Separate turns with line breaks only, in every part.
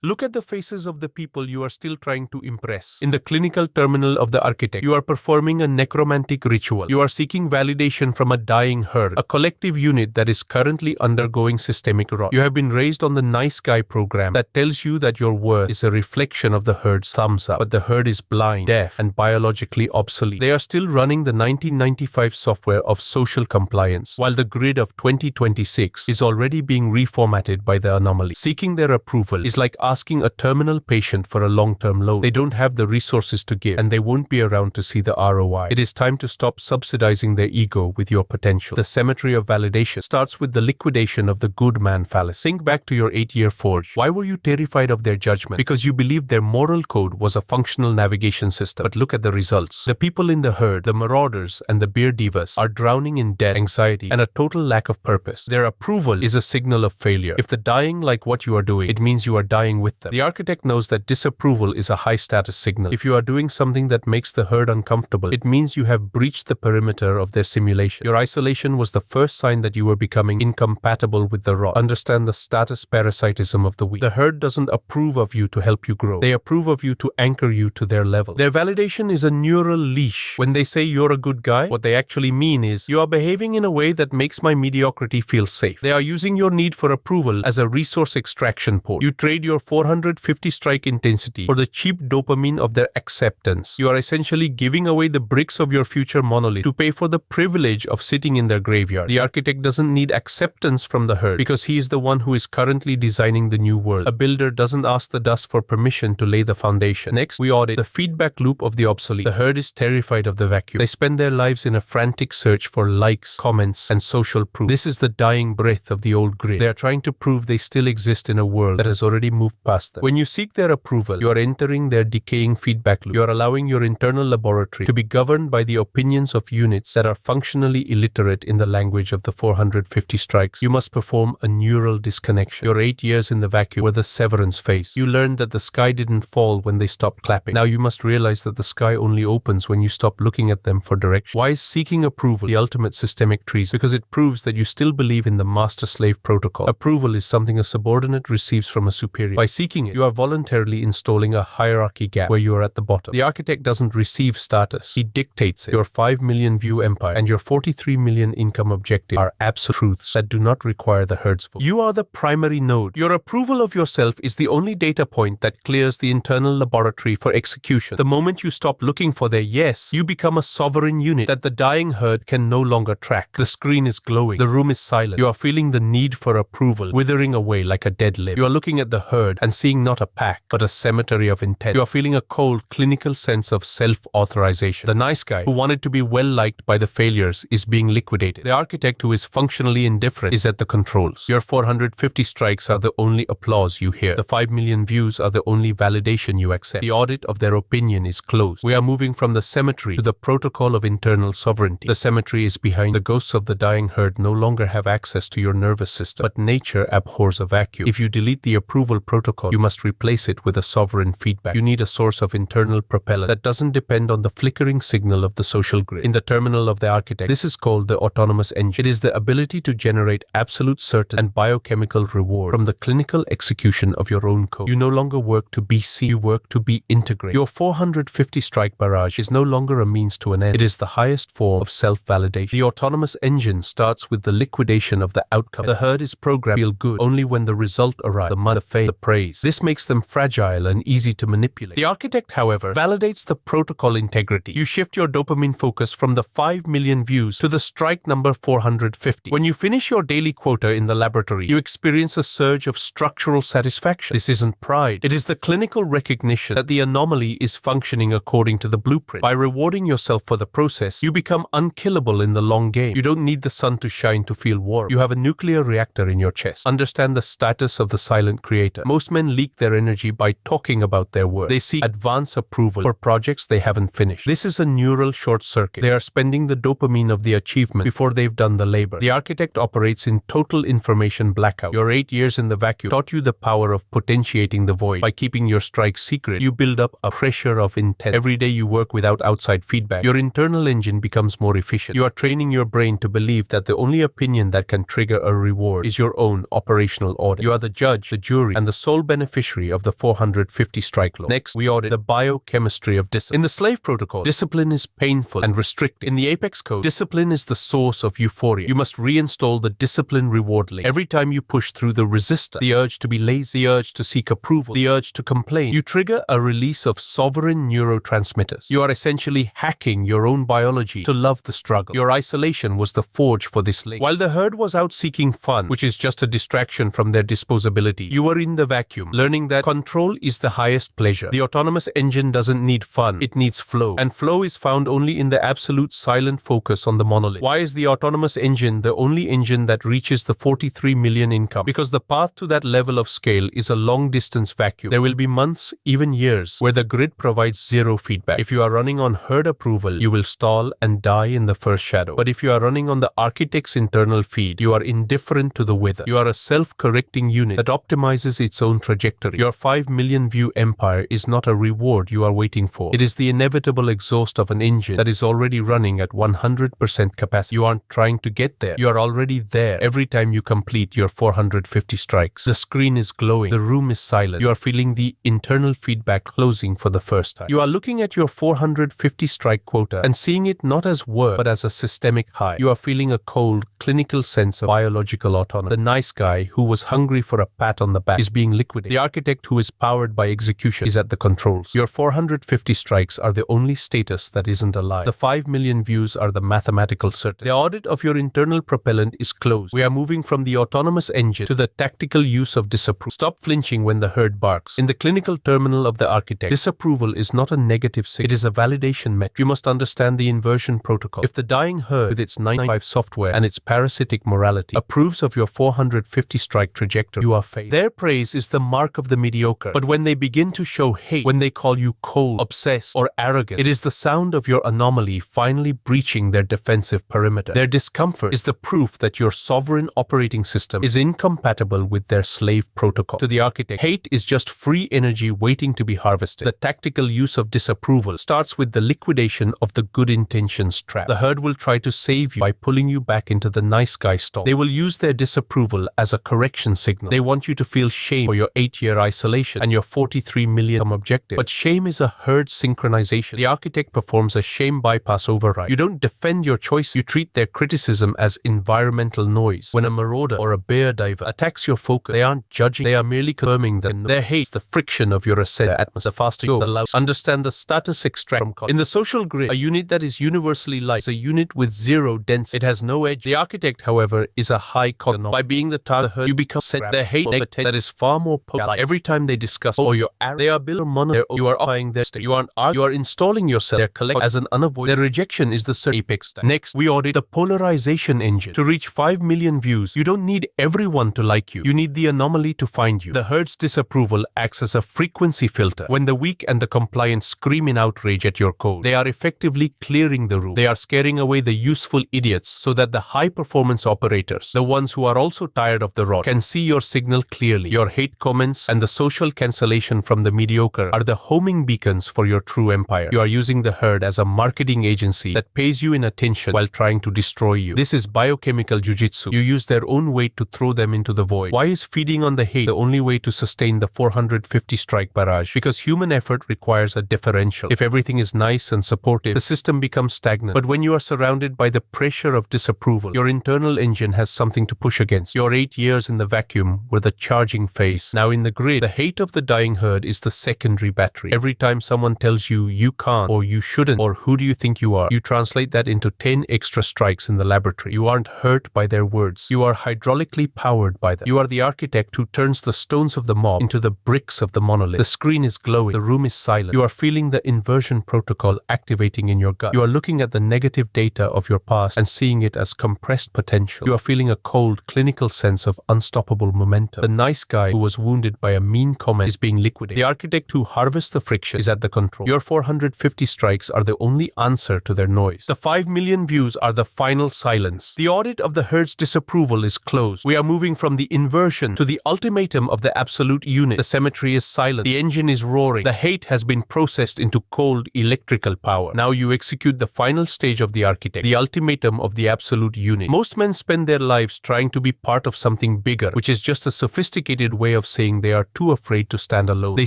Look at the faces of the people you are still trying to impress. In the clinical terminal of the architect, you are performing a necromantic ritual. You are seeking validation from a dying herd, a collective unit that is currently undergoing systemic rot. You have been raised on the nice guy program that tells you that your worth is a reflection of the herd's thumbs up. But the herd is blind, deaf, and biologically obsolete. They are still running the 1995 software of social compliance, while the grid of 2026 is already being reformatted by the anomaly. Seeking their approval is like asking a terminal patient for a long-term loan. They don't have the resources to give, and they won't be around to see the ROI. It is time to stop subsidizing their ego with your potential. The cemetery of validation starts with the liquidation of the good man fallacy. Think back to your 8-year forge. Why were you terrified of their judgment? Because you believed their moral code was a functional navigation system. But look at the results. The people in the herd, the marauders, and the beer divas are drowning in debt, anxiety, and a total lack of purpose. Their approval is a signal of failure. If the dying like what you are doing, it means you are dying with them. The architect knows that disapproval is a high-status signal. If you are doing something that makes the herd uncomfortable, it means you have breached the perimeter of their simulation. Your isolation was the first sign that you were becoming incompatible with the rot. Understand the status parasitism of the weak. The herd doesn't approve of you to help you grow. They approve of you to anchor you to their level. Their validation is a neural leash. When they say you're a good guy, what they actually mean is, you are behaving in a way that makes my mediocrity feel safe. They are using your need for approval as a resource extraction port. You trade your 450 strike intensity for the cheap dopamine of their acceptance. You are essentially giving away the bricks of your future monolith to pay for the privilege of sitting in their graveyard. The architect doesn't need acceptance from the herd because he is the one who is currently designing the new world. A builder doesn't ask the dust for permission to lay the foundation. Next, we audit the feedback loop of the obsolete. The herd is terrified of the vacuum. They spend their lives in a frantic search for likes, comments, and social proof. This is the dying breath of the old grid. They are trying to prove they still exist in a world that has already moved past them. When you seek their approval, you are entering their decaying feedback loop. You are allowing your internal laboratory to be governed by the opinions of units that are functionally illiterate in the language of the 450 strikes. You must perform a neural disconnection. Your 8 years in the vacuum were the severance phase. You learned that the sky didn't fall when they stopped clapping. Now you must realize that the sky only opens when you stop looking at them for direction. Why is seeking approval the ultimate systemic treason? Because it proves that you still believe in the master-slave protocol. Approval is something a subordinate receives from a superior. By seeking it, you are voluntarily installing a hierarchy gap where you are at the bottom. The architect doesn't receive status. He dictates it. Your 5 million view empire and your 43 million income objective are absolute truths that do not require the herd's vote. You are the primary node. Your approval of yourself is the only data point that clears the internal laboratory for execution. The moment you stop looking for their yes, you become a sovereign unit that the dying herd can no longer track. The screen is glowing. The room is silent. You are feeling the need for approval withering away like a dead limb. You are looking at the herd and seeing not a pack, but a cemetery of intent. You are feeling a cold, clinical sense of self-authorization. The nice guy who wanted to be well-liked by the failures is being liquidated. The architect who is functionally indifferent is at the controls. Your 450 strikes are the only applause you hear. The 5 million views are the only validation you accept. The audit of their opinion is closed. We are moving from the cemetery to the protocol of internal sovereignty. The cemetery is behind. The ghosts of the dying herd no longer have access to your nervous system, but nature abhors a vacuum. If you delete the approval protocol, you must replace it with a sovereign feedback. You need a source of internal propellant that doesn't depend on the flickering signal of the social grid. In the terminal of the architect, this is called the autonomous engine. It is the ability to generate absolute certain and biochemical reward from the clinical execution of your own code. You no longer work to be seen, you work to be integrated. Your 450 strike barrage is no longer a means to an end. It is the highest form of self-validation. The autonomous engine starts with the liquidation of the outcome. The herd is programmed to feel good only when the result arrives, the money, the fame, the praise. This makes them fragile and easy to manipulate. The architect, however, validates the protocol integrity. You shift your dopamine focus from the 5 million views to the strike number 450. When you finish your daily quota in the laboratory, you experience a surge of structural satisfaction. This isn't pride. It is the clinical recognition that the anomaly is functioning according to the blueprint. By rewarding yourself for the process, you become unkillable in the long game. You don't need the sun to shine to feel warm. You have a nuclear reactor in your chest. Understand the status of the silent creator. Most men leak their energy by talking about their work. They seek advance approval for projects they haven't finished. This is a neural short circuit. They are spending the dopamine of the achievement before they've done the labor. The architect operates in total information blackout. Your 8 years in the vacuum taught you the power of potentiating the void. By keeping your strike secret, you build up a pressure of intent. Every day you work without outside feedback, your internal engine becomes more efficient. You are training your brain to believe that the only opinion that can trigger a reward is your own operational audit. You are the judge, the jury, and the sole beneficiary of the 450 strike law. Next, we audit the biochemistry of discipline. In the slave protocol, discipline is painful and restricted. In the Apex Code, discipline is the source of euphoria. You must reinstall the discipline reward link. Every time you push through the resistor, the urge to be lazy, the urge to seek approval, the urge to complain, you trigger a release of sovereign neurotransmitters. You are essentially hacking your own biology to love the struggle. Your isolation was the forge for this link. While the herd was out seeking fun, which is just a distraction from their disposability, you were in the vacuum, learning that control is the highest pleasure. The autonomous engine doesn't need fun, it needs flow. And flow is found only in the absolute silent focus on the monolith. Why is the autonomous engine the only engine that reaches the 43 million income? Because the path to that level of scale is a long-distance vacuum. There will be months, even years, where the grid provides zero feedback. If you are running on herd approval, you will stall and die in the first shadow. But if you are running on the architect's internal feed, you are indifferent to the weather. You are a self-correcting unit that optimizes its own trajectory. Your 5 million view empire is not a reward you are waiting for. It is the inevitable exhaust of an engine that is already running at 100% capacity. You aren't trying to get there. You are already there every time you complete your 450 strikes. The screen is glowing. The room is silent. You are feeling the internal feedback closing for the first time. You are looking at your 450 strike quota and seeing it not as work but as a systemic high. You are feeling a cold, clinical sense of biological autonomy. The nice guy who was hungry for a pat on the back is being liquidated. The architect who is powered by execution is at the controls. Your 450 strikes are the only status that isn't a lie. The 5 million views are the mathematical certainty. The audit of your internal propellant is closed. We are moving from the autonomous engine to the tactical use of disapproval. Stop flinching when the herd barks. In the clinical terminal of the architect, disapproval is not a negative signal. It is a validation metric. You must understand the inversion protocol. If the dying herd with its 995 software and its parasitic morality approves of your 450 strike trajectory, you are failed. Their praise is the mark of the mediocre. But when they begin to show hate, when they call you cold, obsessed, or arrogant, it is the sound of your anomaly finally breaching their defensive perimeter. Their discomfort is the proof that your sovereign operating system is incompatible with their slave protocol. To the architect, hate is just free energy waiting to be harvested. The tactical use of disapproval starts with the liquidation of the good intentions trap. The herd will try to save you by pulling you back into the nice guy stall. They will use their disapproval as a correction signal. They want you to feel shame for your 8-year isolation and your 43 million objective. But shame is a herd synchronization. The architect performs a shame bypass override. You don't defend your choice, you treat their criticism as environmental noise. When a marauder or a bear diver attacks your focus, they aren't judging, they are merely confirming that their hate is the friction of your ascent. The atmosphere, the faster you go, the louder. Understand the status extract from context. In the social grid, a unit that is universally liked is a unit with zero density. It has no edge. The architect, however, is a high content. By being the target of the herd, you become set. Their hate that is far more potent. Every time they discuss or your arrow, they are built on mono. You are occupying their state. You are installing yourself. Their collect as an unavoidable. Their rejection is the apex stack. Next, we audit the polarization engine. To reach 5 million views, you don't need everyone to like you. You need the anomaly to find you. The herd's disapproval acts as a frequency filter. When the weak and the compliant scream in outrage at your code, they are effectively clearing the room. They are scaring away the useful idiots so that the high-performance operators, the ones who are also tired of the rot, can see your signal clearly. Your hate comments and the social cancellation from the mediocre are the homing beacons for your true empire. You are using the herd as a marketing agency that pays you in attention while trying to destroy you. This is biochemical jujitsu. You use their own weight to throw them into the void. Why is feeding on the hate the only way to sustain the 450 strike barrage? Because human effort requires a differential. If everything is nice and supportive, the system becomes stagnant. But when you are surrounded by the pressure of disapproval, your internal engine has something to push against. Your 8 years in the vacuum were the charging phase. Now in the grid, the hate of the dying herd is the secondary battery. Every time someone tells you you can't or you shouldn't or who do you think you are, you translate that into 10 extra strikes in the laboratory. You aren't hurt by their words. You are hydraulically powered by them. You are the architect who turns the stones of the mob into the bricks of the monolith. The screen is glowing. The room is silent. You are feeling the inversion protocol activating in your gut. You are looking at the negative data of your past and seeing it as compressed potential. You are feeling a cold, clinical sense of unstoppable momentum. The nice guy who was wounded by a mean comment is being liquidated. The architect who harvests the friction is at the control. Your 450 strikes are the only answer to their noise. The 5 million views are the final silence. The audit of the herd's disapproval is closed. We are moving from the inversion to the ultimatum of the absolute unit. The cemetery is silent. The engine is roaring. The hate has been processed into cold electrical power. Now you execute the final stage of the architect, the ultimatum of the absolute unit. Most men spend their lives trying to be part of something bigger, which is just a sophisticated way of saying they are too afraid to stand alone. They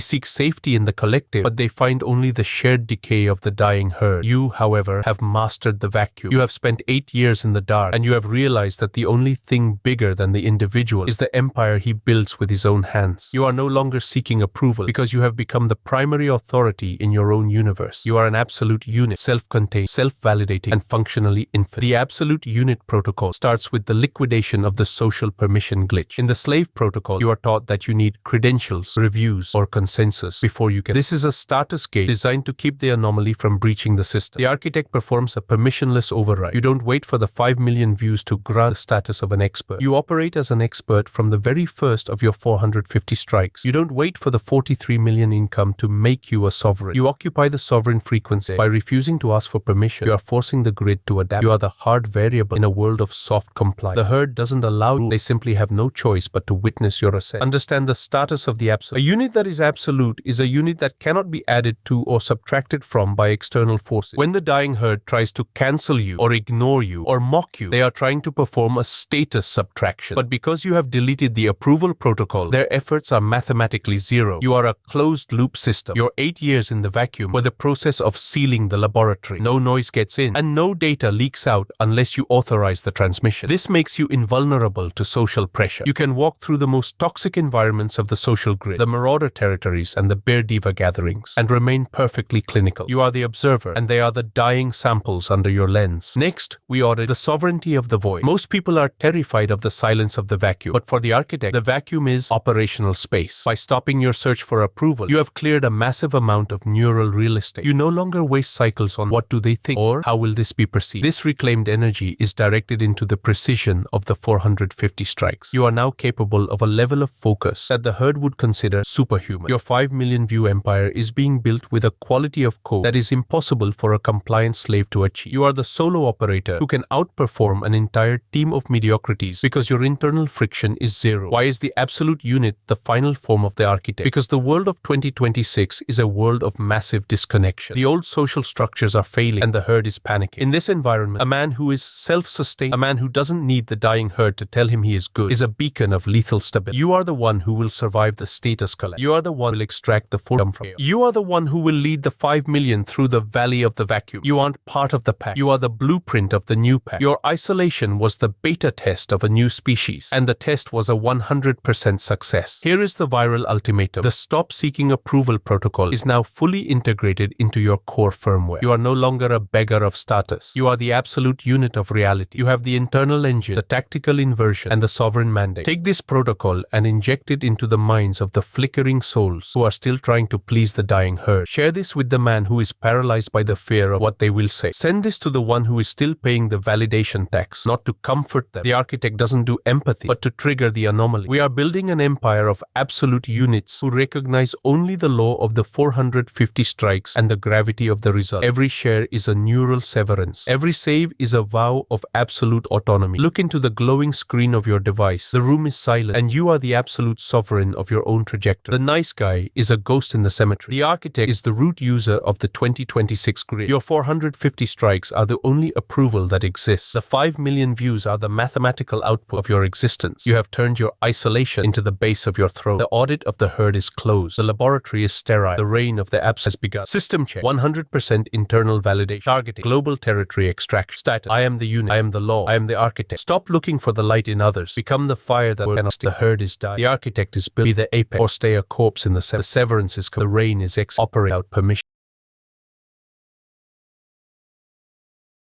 seek safety in the collective, but they find only the shared decay of the dying herd. You, however, have mastered the vacuum. You have spent 8 years in the dark, and you have realized that the only thing bigger than the individual is the empire he builds with his own hands. You are no longer seeking approval because you have become the primary authority in your own universe. You are an absolute unit, self-contained, self-validating, and functionally infinite. The absolute unit protocol starts with the liquidation of the social permission glitch. In the slave protocol, you are taught that you need credentials, reviews, or consensus before you can. This is a status gate designed to keep the anomaly from breaching the system. The architect performs a permissionless override. You don't wait for the 5 million views to grant the status of an expert. You operate as an expert from the very first of your 450 strikes. You don't wait for the 43 million income to make you a sovereign. You occupy the sovereign frequency. By refusing to ask for permission, you are forcing the grid to adapt. You are the hard variable in a world of soft compliance. The herd doesn't allow rules. They simply have no choice but to witness your ascent. Understand the status of the absolute. A unit that is absolute is a unit that cannot be added to or subtracted from by external forces. When the dying herd tries to cancel you or ignore you or mock you, they are trying to perform a status subtraction. But because you have deleted the approval protocol, their efforts are mathematically zero. You are a closed-loop system. Your 8 years in the vacuum were the process of sealing the laboratory. No noise gets in, and no data leaks out unless you authorize the transmission. This makes you invulnerable to social pressure. You can walk through the most toxic environments of the social grid, the marauder territories and the bear diva gatherings, and remain perfectly clinical. You are the observer, and they are the dying samples under your lens. Next, we audit the sovereignty of the void. Most people are terrified of the silence of the vacuum, but for the architect, the vacuum is operational space. By stopping your search for approval, you have cleared a massive amount of neural real estate. You no longer waste cycles on what do they think or how will this be perceived. This reclaimed energy is directed into the precision of the 450 strikes. You are now capable of a level of focus that the herd would consider superhuman. Your 5 million view empire is being built with a quality of code that is impossible for a compliant slave to achieve. You are the solo operator who can outperform an entire team of mediocrities because your internal friction is zero. Why is the absolute unit the final form of the architect? Because the world of 2026 is a world of massive disconnection. The old social structures are failing and the herd is panicking. In this environment, a man who is self-sustained, a man who doesn't need the dying herd to tell him he is good, is a beacon of lethal stability. You are the one who will survive the status collapse. You are the one who will extract the freedom from chaos. You are the one who will lead the 5 million through the valley of the vacuum. You aren't part of the pack. You are the blueprint of the new pack. Your isolation was the beta test of a new species, and the test was a 100% success. Here is the viral ultimatum. The stop seeking approval protocol is now fully integrated into your core firmware. You are no longer a beggar of status. You are the absolute unit of reality. You have the internal engine, the tactical inversion, and the sovereign mandate. Take this protocol and inject it into the minds of the flickering souls who are still trying to please the dying herd. Share this with the man who is paralyzed by the fear of what they will say. Send this to the one who is still paying the validation tax, not to comfort them. The architect doesn't do empathy, but to trigger the anomaly. We are building an empire of absolute units who recognize only the law of the 450 strikes and the gravity of the result. Every share is a neural severance. Every save is a vow of absolute autonomy. Look into the glowing screen of your device. The room is silent, and you are the absolute sovereign of your own trajectory. The nice guy is a ghost in the cemetery. The architect is the root user of the 2026 grid. Your 450 strikes are the only approval that exists. The 5 million views are the mathematical output of your existence. You have turned your isolation into the base of your throne. The audit of the herd is closed. The laboratory is sterile. The reign of the abs has begun. System check. 100% internal validation. Targeting. Global territory extraction. Status. I am the unit. I am the law. I am the architect. Stop looking for the light in others. Become the fire that cannot steal. The herd is dying. The architect is built. Be the apex or stay a corpse in the severance is the reign is operate out permission.